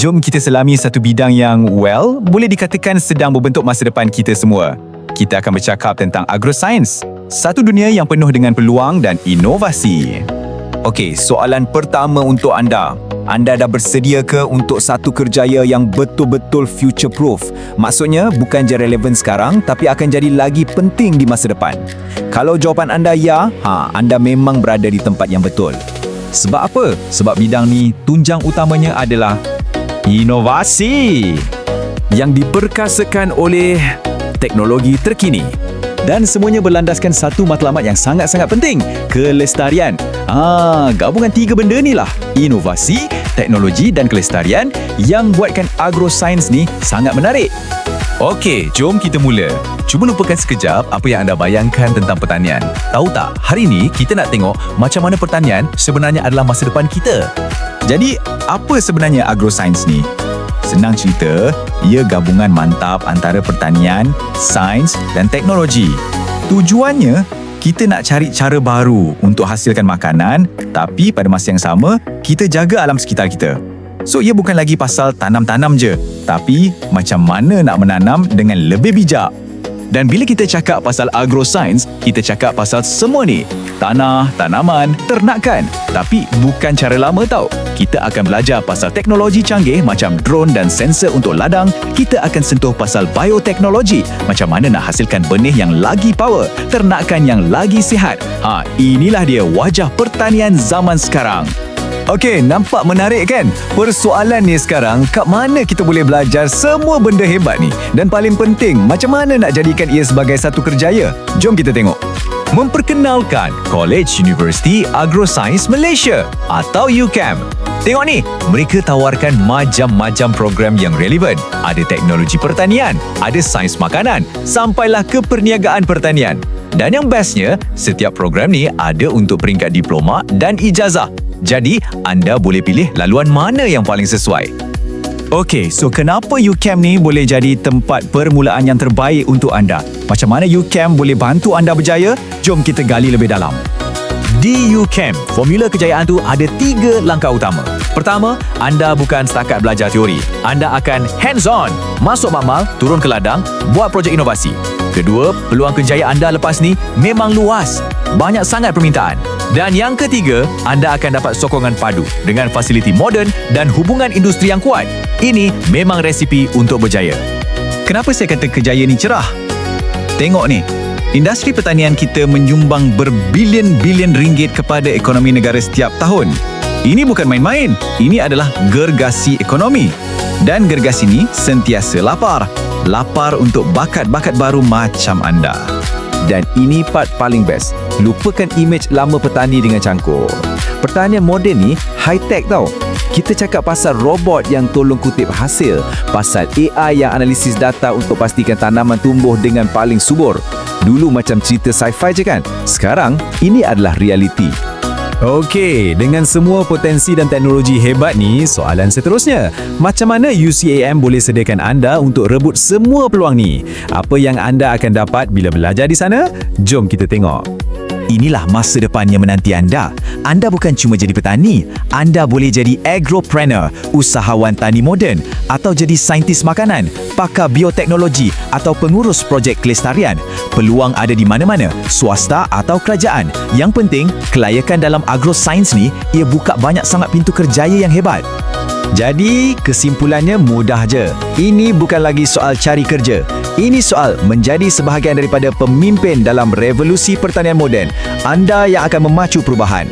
jom kita selami satu bidang yang, well, boleh dikatakan sedang membentuk masa depan kita semua. Kita akan bercakap tentang agroscience, satu dunia yang penuh dengan peluang dan inovasi. Okey, soalan pertama untuk anda. Anda dah bersedia ke untuk satu kerjaya yang betul-betul future proof? Maksudnya bukan je relevan sekarang tapi akan jadi lagi penting di masa depan. Kalau jawapan anda ya, anda memang berada di tempat yang betul. Sebab apa? Sebab bidang ni tunjang utamanya adalah inovasi yang diperkasakan oleh teknologi terkini. Dan semuanya berlandaskan satu matlamat yang sangat-sangat penting, kelestarian. Gabungan tiga benda ni lah, inovasi, teknologi dan kelestarian yang buatkan agroscience ni sangat menarik. Okey, jom kita mula. Cuba lupakan sekejap apa yang anda bayangkan tentang pertanian. Tahu tak, hari ini kita nak tengok macam mana pertanian sebenarnya adalah masa depan kita. Jadi, apa sebenarnya agroscience ni? Senang cerita, ia gabungan mantap antara pertanian, sains dan teknologi. Tujuannya, kita nak cari cara baru untuk hasilkan makanan, tapi pada masa yang sama, kita jaga alam sekitar kita. So, ia bukan lagi pasal tanam-tanam je, tapi macam mana nak menanam dengan lebih bijak. Dan bila kita cakap pasal agroscience, kita cakap pasal semua ni. Tanah, tanaman, ternakan. Tapi bukan cara lama tau. Kita akan belajar pasal teknologi canggih macam drone dan sensor untuk ladang. Kita akan sentuh pasal bioteknologi. Macam mana nak hasilkan benih yang lagi power, ternakan yang lagi sihat. Inilah dia wajah pertanian zaman sekarang. Okey, nampak menarik kan? Persoalan ni sekarang, kat mana kita boleh belajar semua benda hebat ni? Dan paling penting, macam mana nak jadikan ia sebagai satu kerjaya? Jom kita tengok. Memperkenalkan College University Agroscience Malaysia atau UCAM. Tengok ni, mereka tawarkan macam-macam program yang relevan. Ada teknologi pertanian, ada sains makanan, sampailah ke perniagaan pertanian. Dan yang bestnya, setiap program ni ada untuk peringkat diploma dan ijazah. Jadi, anda boleh pilih laluan mana yang paling sesuai. Okey, so kenapa UCAM ni boleh jadi tempat permulaan yang terbaik untuk anda? Macam mana UCAM boleh bantu anda berjaya? Jom kita gali lebih dalam. Di UCAM, formula kejayaan tu ada 3 langkah utama. Pertama, anda bukan setakat belajar teori. Anda akan hands-on, masuk makmal, turun ke ladang, buat projek inovasi. Kedua, peluang kerjaya anda lepas ni memang luas. Banyak sangat permintaan. Dan yang ketiga, anda akan dapat sokongan padu dengan fasiliti moden dan hubungan industri yang kuat. Ini memang resipi untuk berjaya. Kenapa saya kata kerjaya ni cerah? Tengok ni, industri pertanian kita menyumbang berbilion-bilion ringgit kepada ekonomi negara setiap tahun. Ini bukan main-main, ini adalah gergasi ekonomi. Dan gergasi ni sentiasa lapar. Lapar untuk bakat-bakat baru macam anda. Dan ini part paling best. Lupakan imej lama petani dengan cangkul. Pertanian moden ni high-tech tau. Kita cakap pasal robot yang tolong kutip hasil, pasal AI yang analisis data untuk pastikan tanaman tumbuh dengan paling subur. Dulu macam cerita sci-fi je kan? Sekarang, ini adalah realiti. Okey, dengan semua potensi dan teknologi hebat ni, soalan seterusnya, macam mana UCAM boleh sediakan anda untuk rebut semua peluang ni? Apa yang anda akan dapat bila belajar di sana? Jom kita tengok. Inilah masa depan yang menanti anda. Anda bukan cuma jadi petani, anda boleh jadi agropreneur, usahawan tani moden, atau jadi saintis makanan, pakar bioteknologi atau pengurus projek kelestarian. Peluang ada di mana-mana, swasta atau kerajaan. Yang penting, kelayakan dalam agroscience ni, ia buka banyak sangat pintu kerjaya yang hebat. Jadi, kesimpulannya mudah je. Ini bukan lagi soal cari kerja. Ini soal menjadi sebahagian daripada pemimpin dalam revolusi pertanian moden. Anda yang akan memacu perubahan.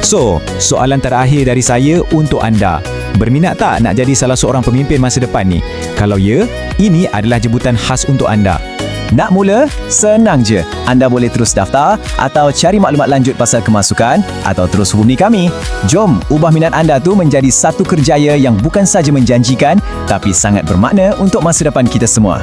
So, soalan terakhir dari saya untuk anda. Berminat tak nak jadi salah seorang pemimpin masa depan ni? Kalau ya, ini adalah jemputan khas untuk anda. Nak mula? Senang je. Anda boleh terus daftar atau cari maklumat lanjut pasal kemasukan atau terus hubungi kami. Jom, ubah minat anda tu menjadi satu kerjaya yang bukan saja menjanjikan tapi sangat bermakna untuk masa depan kita semua.